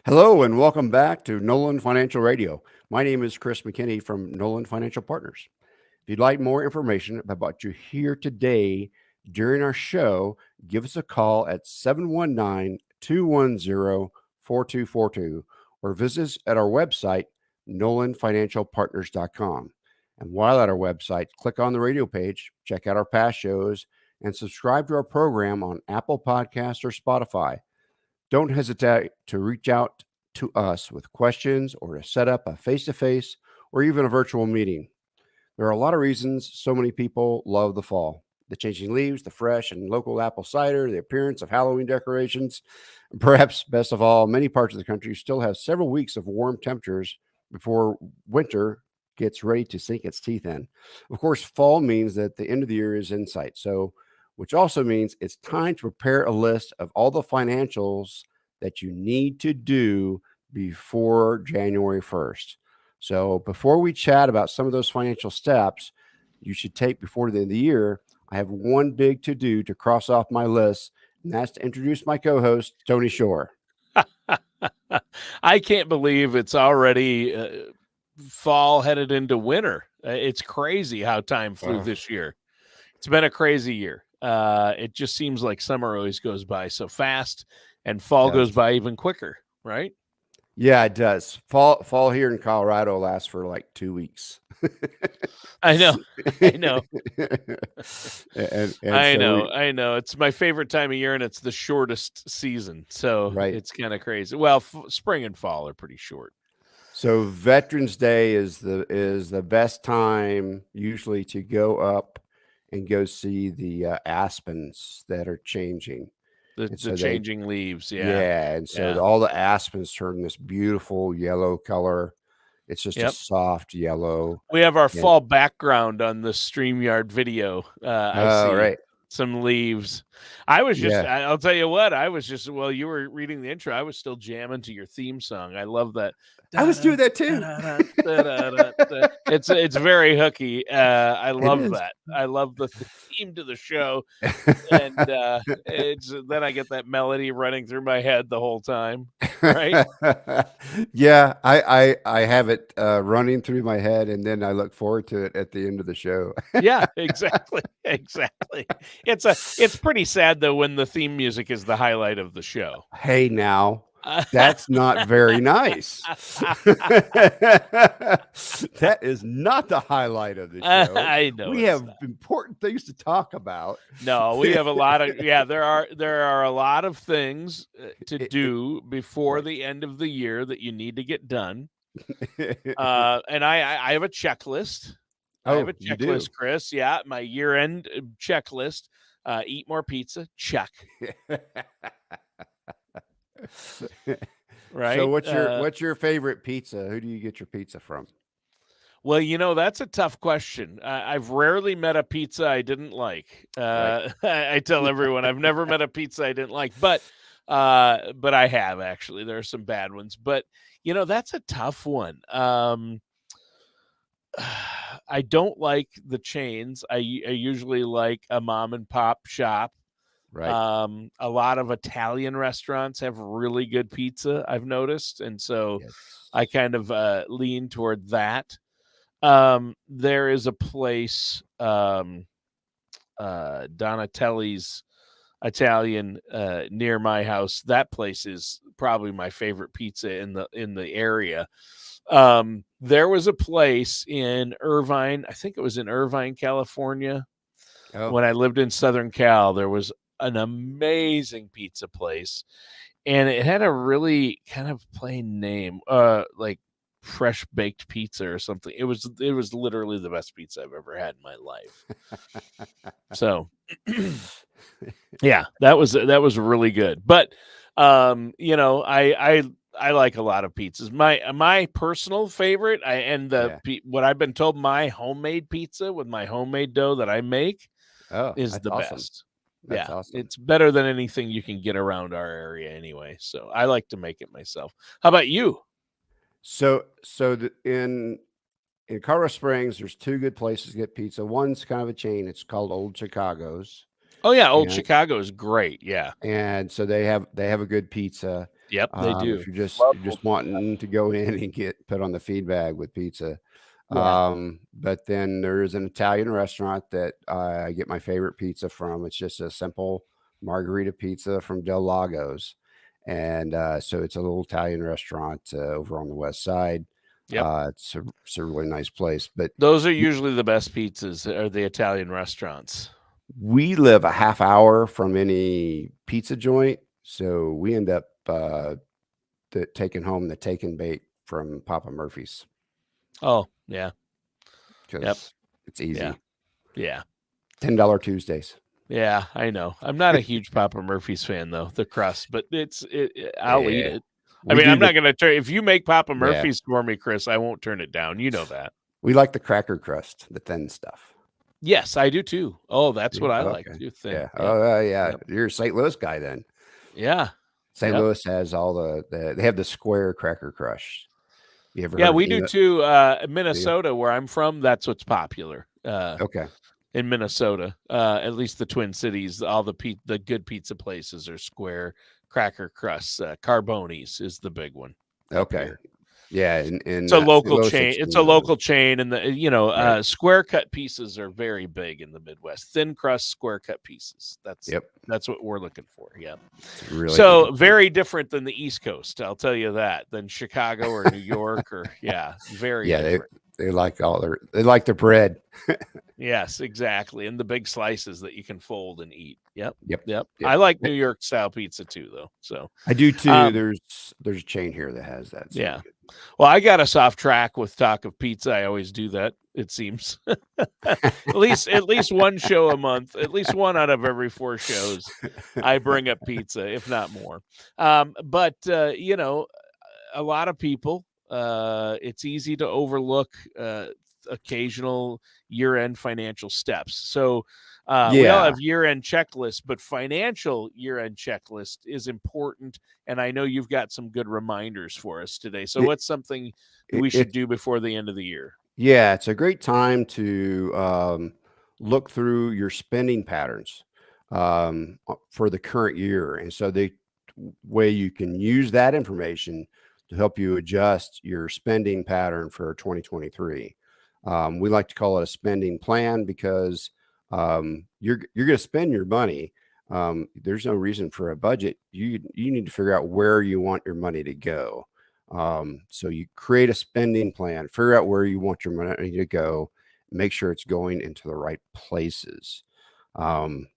Hello and welcome back to Nolan Financial Radio. My name is Chris McKinney from Nolan Financial Partners. If you'd like more information about what you hear today during our show, give us a call at 719-210-4242 or visit us at our website, nolanfinancialpartners.com. And while at our website, click on the radio page, check out our past shows, and subscribe to our program on Apple Podcasts or Spotify. Don't hesitate to reach out to us with questions or to set up a face-to-face or even a virtual meeting. There are a lot of reasons so many people love the fall. The changing leaves, the fresh and local apple cider, the appearance of Halloween decorations, and perhaps best of all, many parts of the country still have several weeks of warm temperatures before winter gets ready to sink its teeth in. Of course, fall means that the end of the year is in sight. Which also means it's time to prepare a list of all the financials that you need to do before January 1st. So before we chat about some of those financial steps you should take before the end of the year, I have one big to-do to cross off my list, and that's to introduce my co-host, Tony Shore. I can't believe it's already fall headed into winter. It's crazy how time flew this year. It's been a crazy year. It just seems like summer always goes by so fast and fall goes by even quicker, right? Yeah, it does. Fall here in Colorado lasts for like 2 weeks. I know. and I know. It's my favorite time of year, and it's the shortest season. So It's kind of crazy. Well, spring and fall are pretty short. So Veterans Day is the best time usually to go up and go see the aspens that are changing. The changing leaves, yeah. And so all the aspens turn this beautiful yellow color. It's just a soft yellow. We have our fall background on the StreamYard video. I see some leaves. I was just, I'll tell you what, while you were reading the intro, I was still jamming to your theme song. I love that. I was doing that too. It's very hooky. I love that. I love the theme to the show, and then I get that melody running through my head the whole time. Right? Yeah, I have it running through my head, and then I look forward to it at the end of the show. Yeah, exactly. It's pretty sad though when the theme music is the highlight of the show. Hey, now. That's not very nice. That is not the highlight of the show. I know we have important things to talk about. No, we have a lot of there are a lot of things to do before the end of the year that you need to get done. And I have a checklist. I have a checklist, Chris. Yeah, my year-end checklist. Eat more pizza. Check. Right. So what's your favorite pizza? Who do you get your pizza from? Well, that's a tough question. I've rarely met a pizza I didn't like. I tell everyone I've never met a pizza I didn't like, but I have actually. There are some bad ones, but that's a tough one. I don't like the chains. I usually like a mom and pop shop. Right. A lot of Italian restaurants have really good pizza, I've noticed. And so I kind of lean toward that. There is a place, Donatelli's Italian, near my house. That place is probably my favorite pizza in the area. There was a place in Irvine. I think it was in Irvine, California. When I lived in Southern Cal, there was an amazing pizza place, and it had a really kind of plain name, like Fresh Baked Pizza or something. It was literally the best pizza I've ever had in my life. So yeah, that was really good. But I like a lot of pizzas. My personal favorite, what I've been told, my homemade pizza with my homemade dough that I make is the best. That's awesome. It's better than anything you can get around our area anyway. So I like to make it myself. How about you? So in Colorado Springs, there's two good places to get pizza. One's kind of a chain. It's called Old Chicago's. Oh yeah, Old Chicago is great. Yeah, and so they have a good pizza. Yep, they do. If you're Love just wanting to go in and get put on the feed bag with pizza. Yeah. But then there is an Italian restaurant that I get my favorite pizza from. It's just a simple margarita pizza from Del Lago's. And so it's a little Italian restaurant over on the west side. Yep. It's a really nice place. But Those are usually the best pizzas, are the Italian restaurants. we live a half hour from any pizza joint. So we end up taking home the take and bake from Papa Murphy's Oh, yeah. because it's easy. Yeah. Yeah. $10 Tuesdays. Yeah, I know. I'm not a huge Papa Murphy's fan though, the crust, but I'll eat Yeah. it. I We mean, do I'm not going to turn if you make Papa Yeah. Murphy's for me, Chris, I won't turn it down. You know that. We like the cracker crust, the thin stuff. Yes, I do too. Oh, that's what I like Okay. too. Thin. Yeah. Yep. Oh, yeah. Yep. You're a St. Louis guy then. Yeah. St. Yep. Louis has all they have the square cracker crush. You ever Yeah, heard of we any do of too. Minnesota, where I'm from, that's what's popular. Okay. In Minnesota, at least the Twin Cities, all the good pizza places are square cracker crusts. Carboni's is the big one. Okay. Here. Yeah, It's a local chain. It's a local chain, and Right. square cut pieces are very big in the Midwest. Thin crust, square cut pieces. That's what we're looking for. Yeah. It's really So good. very different than the East Coast. I'll tell you that. Than Chicago or New York or very different. They like their bread. Yes, exactly. And the big slices that you can fold and eat. Yep. Yep. I like New York style pizza too, though. So I do too. There's a chain here that has that. So yeah. Well, I got us off track with talk of pizza. I always do that, it seems. at least one show a month, at least one out of every 4 shows, I bring up pizza, if not more. But a lot of people, it's easy to overlook occasional year-end financial steps. So we all have year-end checklists, but financial year-end checklist is important. And I know you've got some good reminders for us today. So what's something we should do before the end of the year? Yeah, it's a great time to look through your spending patterns for the current year. And so the way you can use that information to help you adjust your spending pattern for 2023. We like to call it a spending plan because you're going to spend your money. There's no reason for a budget. You need to figure out where you want your money to go. So you create a spending plan, figure out where you want your money to go, make sure it's going into the right places.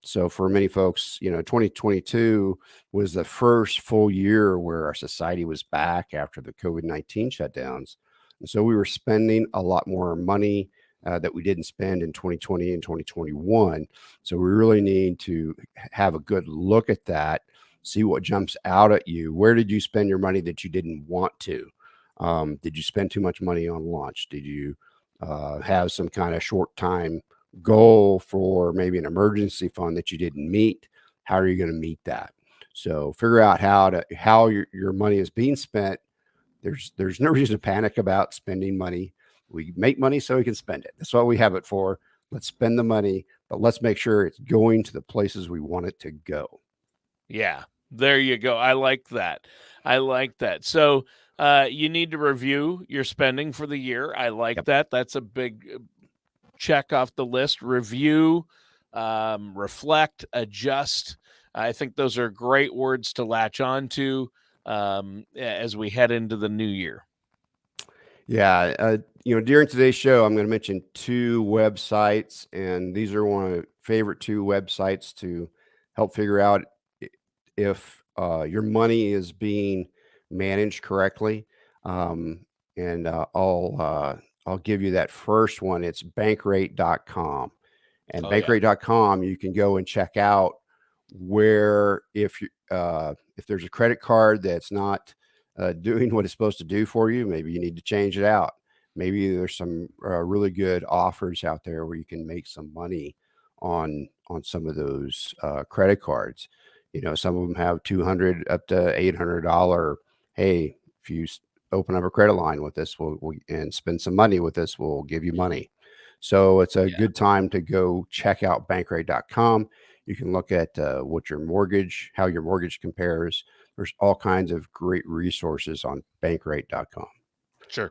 So for many folks, 2022 was the first full year where our society was back after the COVID-19 shutdowns. And so we were spending a lot more money that we didn't spend in 2020 and 2021. So we really need to have a good look at that, see what jumps out at you. Where did you spend your money that you didn't want to? Did you spend too much money on lunch? Did you have some kind of short time goal for maybe an emergency fund that you didn't meet? How are you going to meet that? So figure out how your money is being spent. There's no reason to panic about spending money. We make money so we can spend it. That's what we have it for. Let's spend the money, but let's make sure it's going to the places we want it to go. Yeah, there you go. I like that. So you need to review your spending for the year. I like that. That's a big check off the list. Review, reflect, adjust. I think those are great words to latch on to as we head into the new year. Yeah. During today's show, I'm going to mention 2 websites, and these are one of my favorite 2 websites to help figure out if your money is being managed correctly. And I'll give you that first one. It's bankrate.com. And bankrate.com, you can go and check out where if there's a credit card that's not doing what it's supposed to do for you, maybe you need to change it out. Maybe there's some really good offers out there where you can make some money on some of those credit cards. Some of them have $200 up to $800. Hey, if you open up a credit line with us, and spend some money with us, we'll give you money. So it's a good time to go check out bankrate.com. You can look at how your mortgage compares. there's all kinds of great resources on bankrate.com. Sure.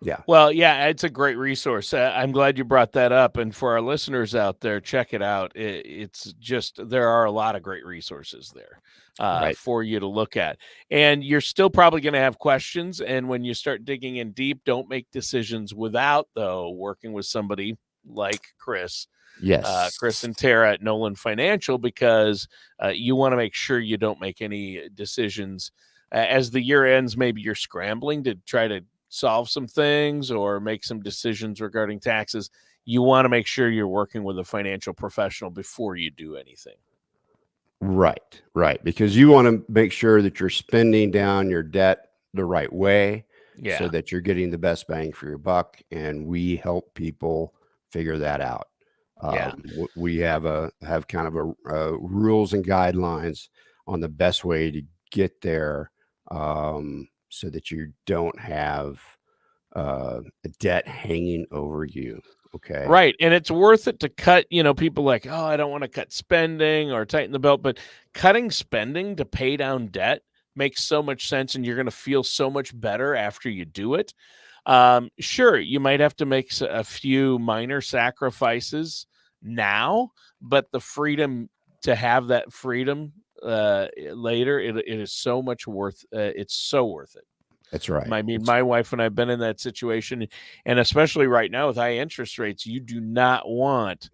Yeah. Well, yeah, it's a great resource. I'm glad you brought that up. And for our listeners out there, check it out. It's just, there are a lot of great resources there Right. for you to look at. And you're still probably going to have questions. And when you start digging in deep, don't make decisions without, though, working with somebody like Chris. Yes. Chris and Tara at Nolan Financial, because you want to make sure you don't make any decisions as the year ends. Maybe you're scrambling to try to solve some things or make some decisions regarding taxes. You want to make sure you're working with a financial professional before you do anything. Right. Because you want to make sure that you're spending down your debt the right way, so that you're getting the best bang for your buck. And we help people figure that out. We have kind of a rules and guidelines on the best way to get there, so that you don't have a debt hanging over you. Okay. Right. And it's worth it to cut, people like, oh, I don't want to cut spending or tighten the belt, but cutting spending to pay down debt makes so much sense. And you're going to feel so much better after you do it. Sure, you might have to make a few minor sacrifices now, but the freedom to have that freedom later, it is so much worth. It's so worth it. That's right. I mean, my wife and I have been in that situation, and especially right now with high interest rates, you do not want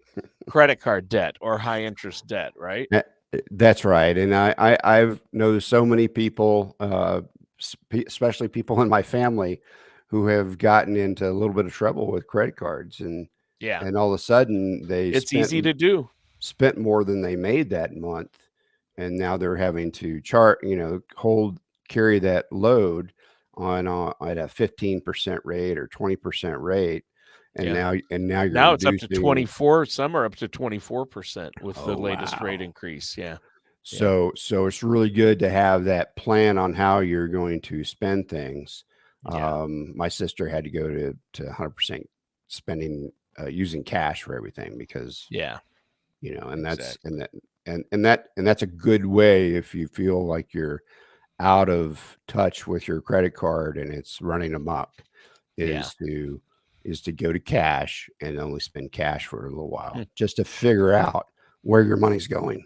credit card debt or high interest debt, right? That's right. And I've noticed so many people, especially people in my family, who have gotten into a little bit of trouble with credit cards, and all of a sudden it's easy to do. Spent more than they made that month, and now they're having to carry that load on at a 15% rate or 20% rate. And now you're it's up to 24. Some are up to 24% with the latest rate increase. Yeah. So it's really good to have that plan on how you're going to spend things. My sister had to go to 100% spending, using cash for everything, because and that's that's a good way if you feel like you're out of touch with your credit card and it's running amok, is to go to cash and only spend cash for a little while, just to figure out where your money's going.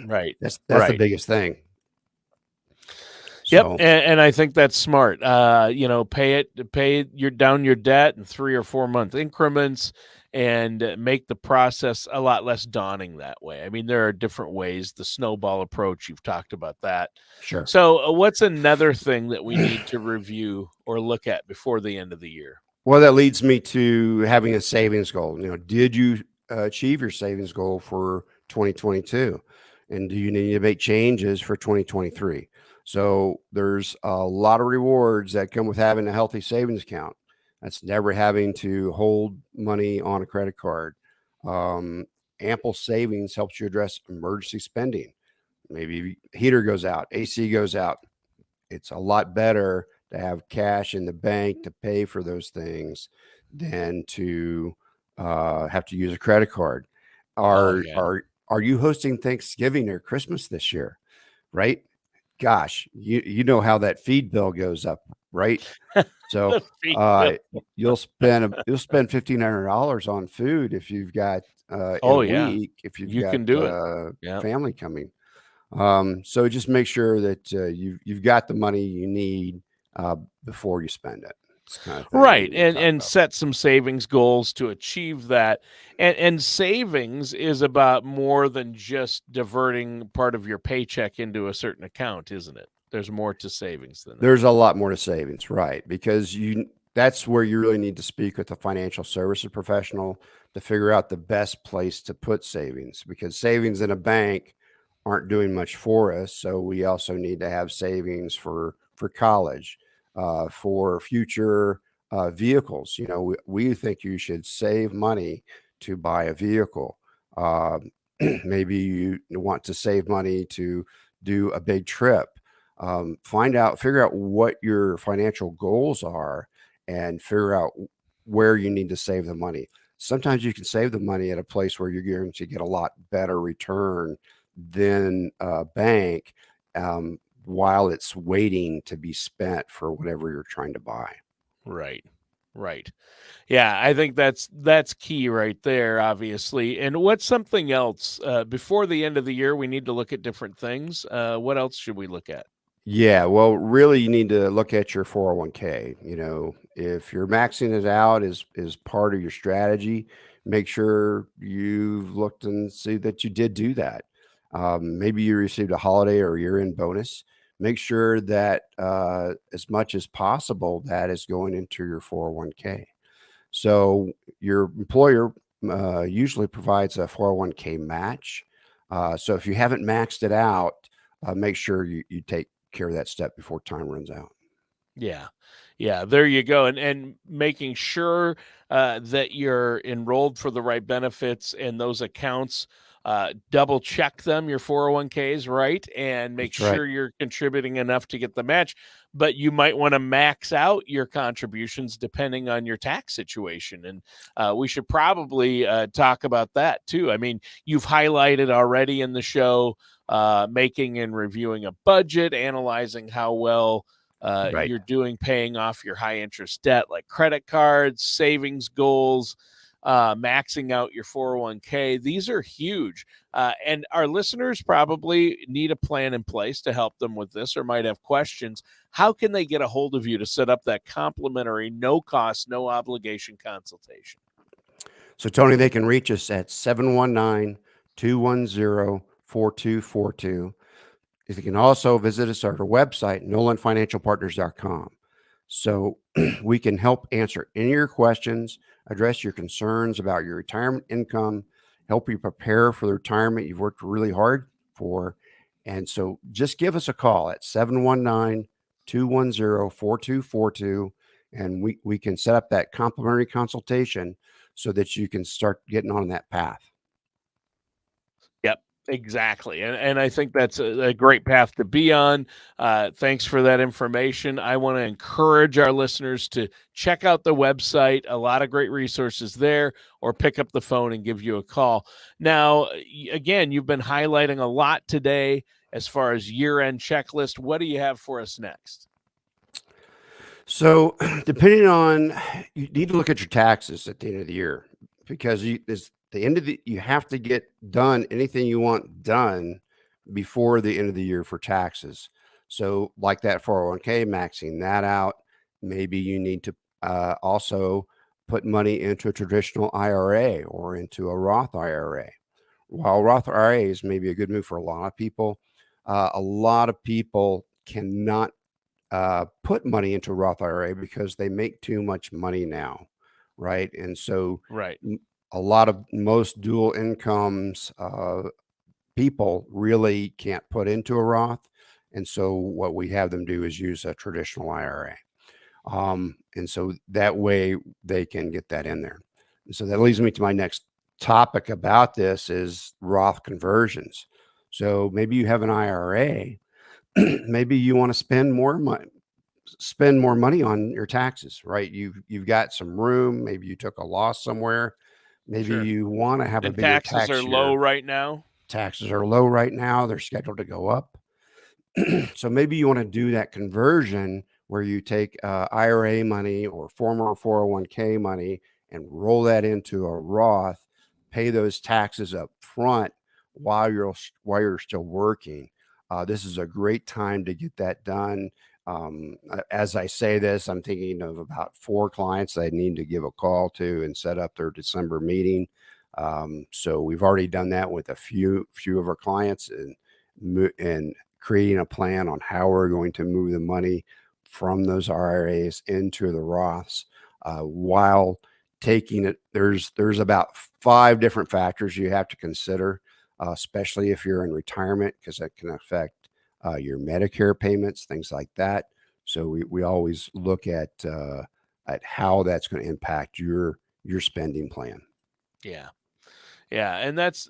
Right. That's the biggest thing. Yep. And I think that's smart. Pay down your debt in 3 or 4 month increments, and make the process a lot less daunting that way. I mean, there are different ways. The snowball approach, you've talked about that. Sure. So what's another thing that we need to review or look at before the end of the year? Well, that leads me to having a savings goal. Did you achieve your savings goal for 2022? And do you need to make changes for 2023? So there's a lot of rewards that come with having a healthy savings account. That's never having to hold money on a credit card. Ample savings helps you address emergency spending. Maybe heater goes out, AC goes out. It's a lot better to have cash in the bank to pay for those things than to have to use a credit card. Are you hosting Thanksgiving or Christmas this year? Right? Gosh, you know how that feed bill goes up, right? So you'll spend $1,500 on food if you've got week, if you can do it. Family coming. So just make sure that you've got the money you need before you spend it. Kind of right. And set some savings goals to achieve that. And savings is about more than just diverting part of your paycheck into a certain account, isn't it? There's more to savings than that. There's a lot more to savings, right? Because that's where you really need to speak with a financial services professional to figure out the best place to put savings, because savings in a bank aren't doing much for us. So we also need to have savings for college, for future vehicles. We think you should save money to buy a vehicle. Maybe you want to save money to do a big trip. Figure out what your financial goals are and figure out where you need to save the money. Sometimes you can save the money at a place where you're going to get a lot better return then bank while it's waiting to be spent for whatever you're trying to buy. Right. Right. Yeah, I think that's key right there, obviously. And what's something else before the end of the year? We need to look at different things. What else should we look at? Yeah, well, really, you need to look at your 401k. If you're maxing it out is part of your strategy, make sure you've looked and see that you did do that. Maybe you received a holiday or year-end bonus. Make sure that as much as possible that is going into your 401k. So your employer usually provides a 401k match. So if you haven't maxed it out, make sure you take care of that step before time runs out. Yeah. Yeah, there you go. And making sure that you're enrolled for the right benefits and those accounts, double check them, your 401ks, right? And make That's right. sure you're contributing enough to get the match. But you might want to max out your contributions depending on your tax situation. And we should probably talk about that too. I mean, you've highlighted already in the show making and reviewing a budget, analyzing how well Right. you're doing paying off your high interest debt like credit cards, savings goals, maxing out your 401k. These are huge. And our listeners probably need a plan in place to help them with this or might have questions. How can they get a hold of you to set up that complimentary, no cost, no obligation consultation? So, Tony, they can reach us at 719-210-4242. You can also visit us at our website, nolanfinancialpartners.com. So we can help answer any of your questions, address your concerns about your retirement income, help you prepare for the retirement you've worked really hard for. And so just give us a call at 719-210-4242, and we can set up that complimentary consultation so that you can start getting on that path. Yep, exactly. And I think that's a great path to be on. Thanks for that information. I want to encourage our listeners to check out the website. A lot of great resources there, or pick up the phone and give you a call. Now, again, you've been highlighting a lot today as far as year-end checklist. What do you have for us next? So, depending on, you need to look at your taxes at the end of the year, because it's the end of you have to get done anything you want done before the end of the year for taxes. So, like that 401k, maxing that out. Maybe you need to also put money into a traditional IRA or into a Roth IRA. While Roth IRAs may be a good move for a lot of people cannot put money into a Roth IRA because they make too much money now, right? And so Right. a lot of most dual incomes people really can't put into a Roth. And so what we have them do is use a traditional IRA. And so that way they can get that in there. And so that leads me to my next topic about this is Roth conversions. So maybe you have an IRA, maybe you want to spend more money on your taxes, right? You've got some room, maybe you took a loss somewhere, maybe Sure. you want to have a And bigger taxes are tax low year. right now. Taxes are low right now, they're scheduled to go up. So maybe you want to do that conversion where you take IRA money or former 401k money and roll that into a Roth, pay those taxes up front while you're still working. This is a great time to get that done. As I say this, I'm thinking of about 4 clients I need to give a call to and set up their December meeting. So we've already done that with a few of our clients, and creating a plan on how we're going to move the money from those IRAs into the Roths while taking it. There's about 5 different factors you have to consider, especially if you're in retirement, because that can affect your Medicare payments, things like that. So we always look at how that's going to impact your spending plan. Yeah. Yeah, and that's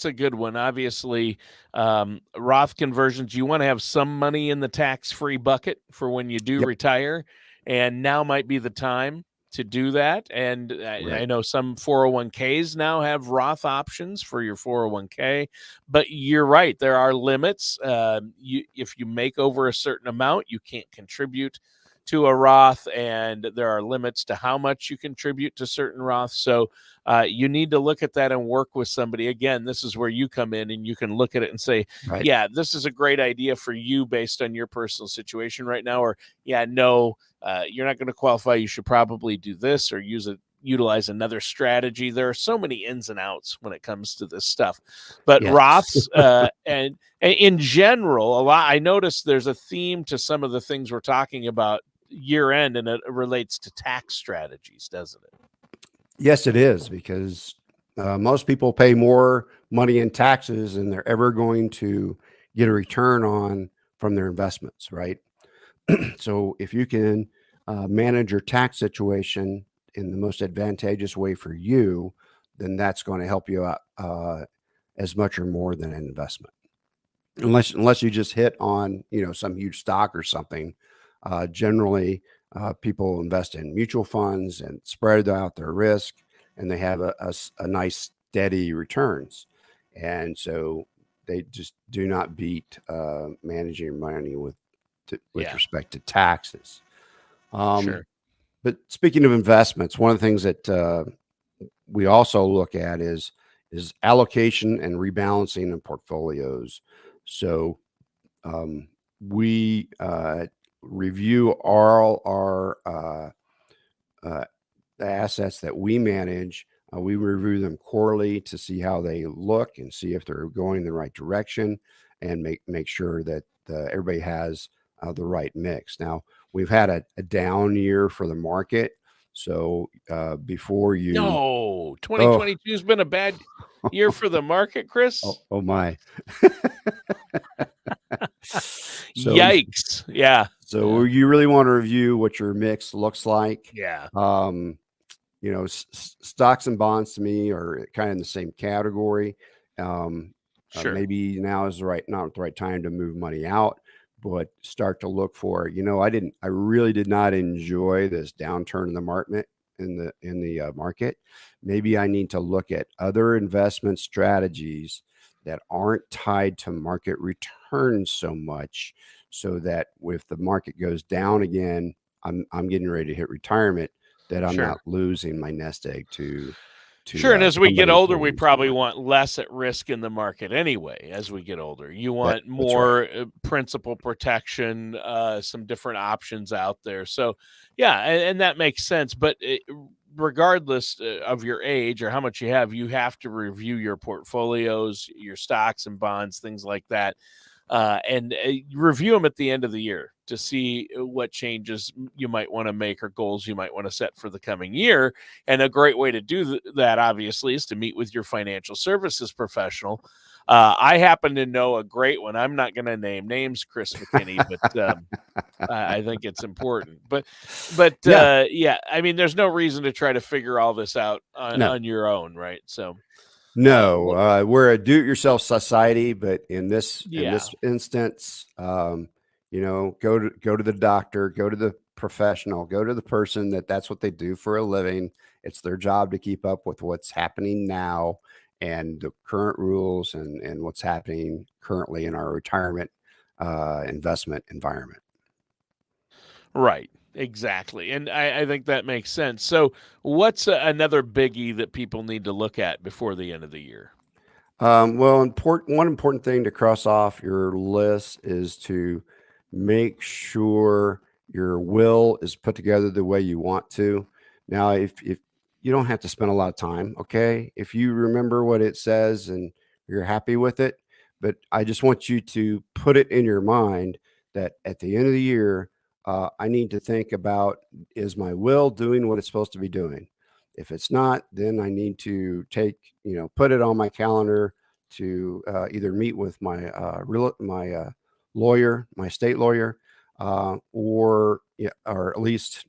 a good one. Obviously, Roth conversions, you want to have some money in the tax-free bucket for when you do retire, and now might be the time. to do that. And I know some 401ks now have Roth options for your 401k, but you're right. There are limits. If you make over a certain amount, you can't contribute to a Roth, and there are limits to how much you contribute to certain Roths. So you need to look at that and work with somebody. Again, this is where you come in and you can look at it and say, yeah, this is a great idea for you based on your personal situation right now. Or, yeah, no, you're not going to qualify. You should probably do this or utilize another strategy. There are so many ins and outs when it comes to this stuff. But Roths and in general, I noticed there's a theme to some of the things we're talking about year end, and it relates to tax strategies, doesn't it? Yes, it is, because most people pay more money in taxes than they're ever going to get a return on from their investments, right? So if you can manage your tax situation in the most advantageous way for you, then that's going to help you out as much or more than an investment. Unless you just hit on, some huge stock or something. Generally, people invest in mutual funds and spread out their risk, and they have a nice steady returns. And so they just do not beat managing your money with respect to taxes. Sure. But speaking of investments, one of the things that we also look at is allocation and rebalancing of portfolios. So we review all our assets that we manage. We review them quarterly to see how they look and see if they're going in the right direction, and make sure that everybody has the right mix. Now, we've had a down year for the market. So before you... No, 2022 has been a bad year for the market, Chris. Oh my. Yikes. Yeah. So you really want to review what your mix looks like. Yeah. Stocks and bonds to me are kind of in the same category. Sure. Maybe now is not the right time to move money out, but start to look for, I really did not enjoy this downturn in the market. Market. Maybe I need to look at other investment strategies that aren't tied to market returns so much, so that if the market goes down again, I'm getting ready to hit retirement, that I'm not losing my nest egg to Sure. And as we get older, we probably want less at risk in the market anyway. As we get older, you want more principal protection, some different options out there. So, yeah, and that makes sense. But regardless of your age or how much you have to review your portfolios, your stocks and bonds, things like that. And review them at the end of the year to see what changes you might want to make or goals you might want to set for the coming year. And a great way to do that, obviously, is to meet with your financial services professional. I happen to know a great one. I'm not going to name names, Chris McKinney, but I think it's important. But yeah, I mean, there's no reason to try to figure all this out on your own, right? So. No, we're a do-it-yourself society, but in this instance, go to the doctor, go to the professional, go to the person that's what they do for a living. It's their job to keep up with what's happening now and the current rules and what's happening currently in our retirement investment environment. Right. Exactly. And I think that makes sense. So what's another biggie that people need to look at before the end of the year? One important thing to cross off your list is to make sure your will is put together the way you want to. Now, if you don't have to spend a lot of time, okay, if you remember what it says and you're happy with it, but I just want you to put it in your mind that at the end of the year, I need to think about, is my will doing what it's supposed to be doing? If it's not, then I need to put it on my calendar to either meet with my lawyer, my state lawyer, or at least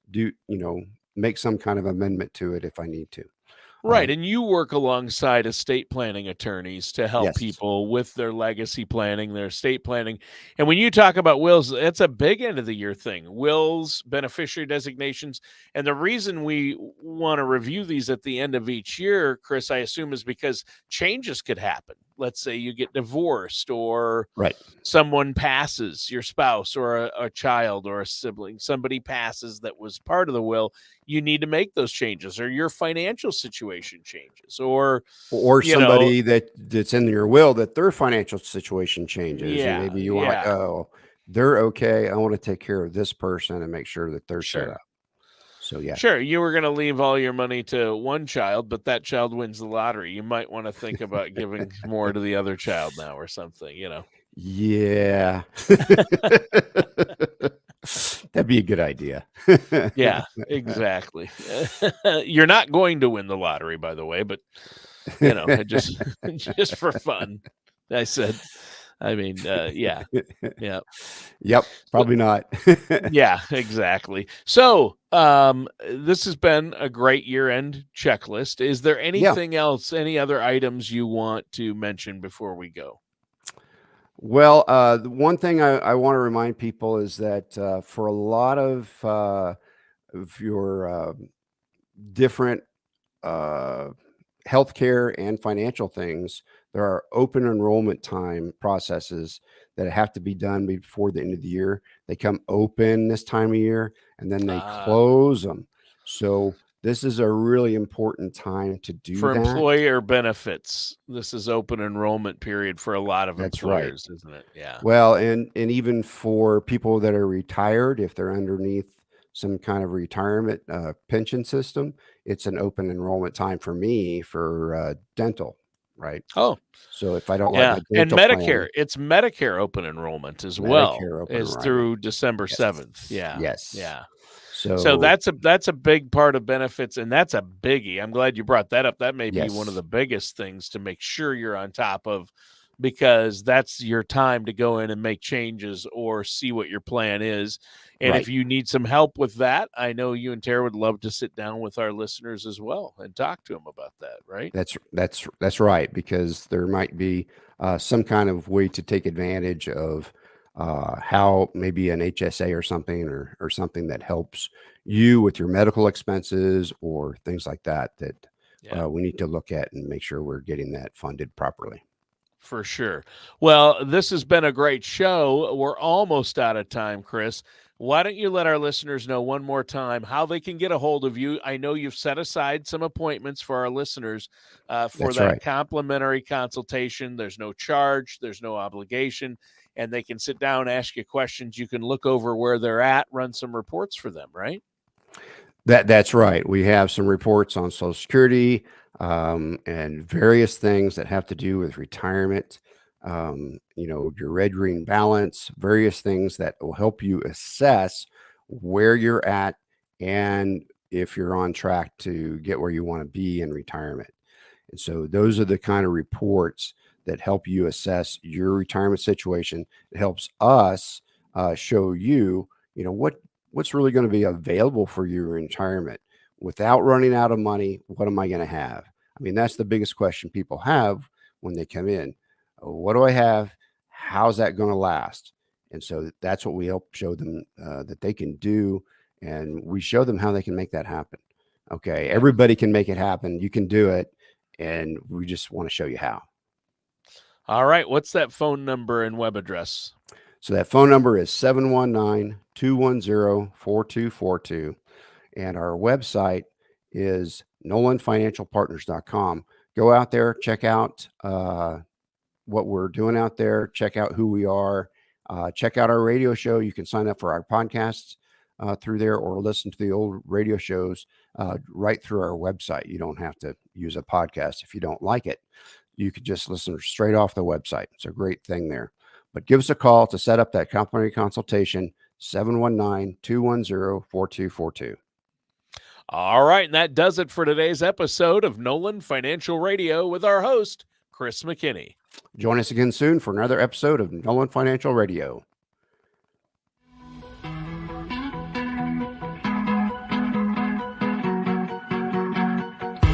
make some kind of amendment to it if I need to. Right, and you work alongside estate planning attorneys to help Yes. people with their legacy planning, their estate planning. And when you talk about wills, it's a big end of the year thing. Wills, beneficiary designations, and the reason we want to review these at the end of each year, Chris, I assume, is because changes could happen. Let's say you get divorced, or Right. someone passes, your spouse or a child or a sibling, somebody passes that was part of the will. You need to make those changes, or your financial situation changes, or somebody that's in your will, that their financial situation changes, and maybe you want, oh, they're okay, I want to take care of this person and make sure that they're set up. So yeah, sure, you were going to leave all your money to one child, but that child wins the lottery. You might want to think about giving more to the other child now, or something. Yeah. That'd be a good idea. Yeah, exactly. You're not going to win the lottery, by the way, but just for fun. I said, yeah. Yep, probably not. Yeah, exactly. So, this has been a great year-end checklist. Is there anything else, any other items you want to mention before we go? Well, the one thing I want to remind people is that for a lot of your different healthcare and financial things, there are open enrollment time processes that have to be done before the end of the year. They come open this time of year, and then they close them. So this is a really important time to do for that. Employer benefits. This is open enrollment period for a lot of employers, isn't it? Yeah. Well, and even for people that are retired, if they're underneath some kind of retirement pension system, it's an open enrollment time for me for dental, right? Oh, so if I don't like my and dental Medicare, plan, it's Medicare open enrollment as well. It's through December 7th. Yeah. Yes. Yeah. So that's a big part of benefits, and that's a biggie. I'm glad you brought that up. That may be one of the biggest things to make sure you're on top of, because that's your time to go in and make changes or see what your plan is. And if you need some help with that, I know you and Tara would love to sit down with our listeners as well and talk to them about that, right? That's right, because there might be some kind of way to take advantage of how maybe an HSA or something, or something that helps you with your medical expenses or things like that, we need to look at and make sure we're getting that funded properly. For sure. Well, this has been a great show. We're almost out of time, Chris. Why don't you let our listeners know one more time how they can get a hold of you? I know you've set aside some appointments for our listeners for that complimentary consultation. There's no charge. There's no obligation. And they can sit down, ask you questions. You can look over where they're at, run some reports for them, right? That's right. We have some reports on Social Security and various things that have to do with retirement, your red green balance, various things that will help you assess where you're at and if you're on track to get where you want to be in retirement. And so those are the kind of reports that help you assess your retirement situation. It helps us show you, what's really going to be available for your retirement without running out of money. What am I going to have? I mean, that's the biggest question people have when they come in. What do I have? How's that going to last? And so that's what we help show them that they can do. And we show them how they can make that happen. Okay. Everybody can make it happen. You can do it. And we just want to show you how. All right. What's that phone number and web address? So that phone number is 719-210-4242. And our website is nolanfinancialpartners.com. Go out there, check out what we're doing out there, check out who we are, check out our radio show. You can sign up for our podcasts through there, or listen to the old radio shows right through our website. You don't have to use a podcast if you don't like it. You could just listen straight off the website. It's a great thing there. But give us a call to set up that complimentary consultation, 719-210-4242. All right. And that does it for today's episode of Nolan Financial Radio with our host, Chris McKinney. Join us again soon for another episode of Nolan Financial Radio.